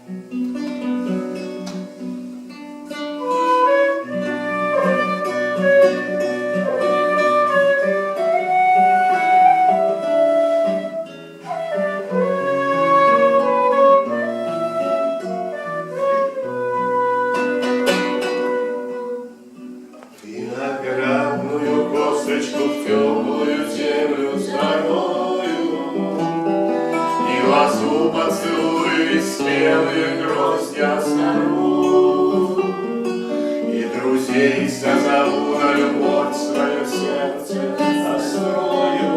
Виноградную косточку в теплую землю зарою, и лозу поцелуй спелые гроздья сорву, и друзей созову на любовь свое сердце острою.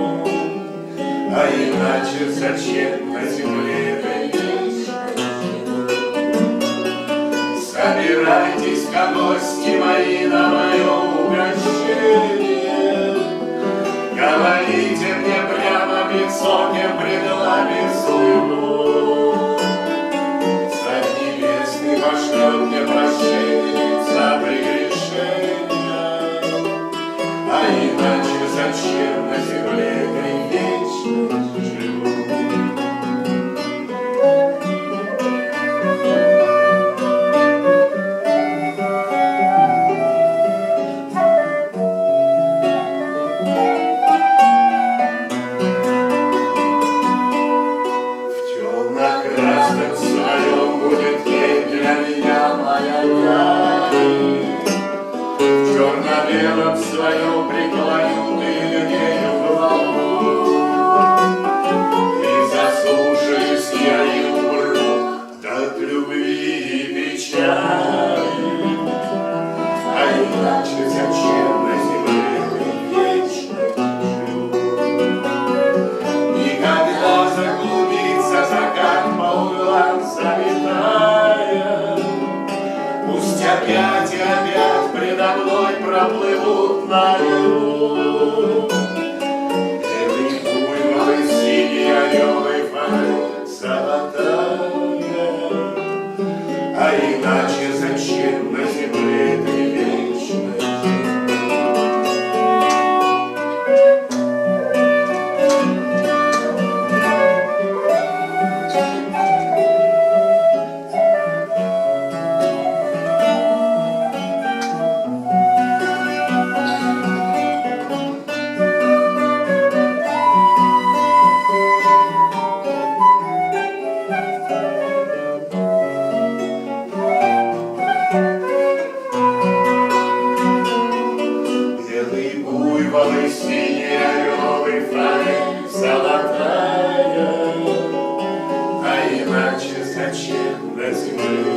А иначе зачем на земле этой собирайтесь, ко гости мои, на моем угощение. Говорите мне прямо в лицо, кем предала безуму. Царь небесный пошлет мне прощение за прегрешения. А иначе зачем на земле этой вечно живу? Красным своем будет ей для меня моя яй. В черно-белом своем преклоню перед нею голову, и заслушаюсь я и умру от любви и печали. А иначе зачем на земле вечно живу? Никогда заглубится закат по углам завитая, пусть опять и опять предо мной проплывут наяву белый буйвол и синий орел и фонарь золотая. А иначе зачем на земле ты вечно жить? Буйвол и синий орел и фонарь золотая. А иначе зачем на земле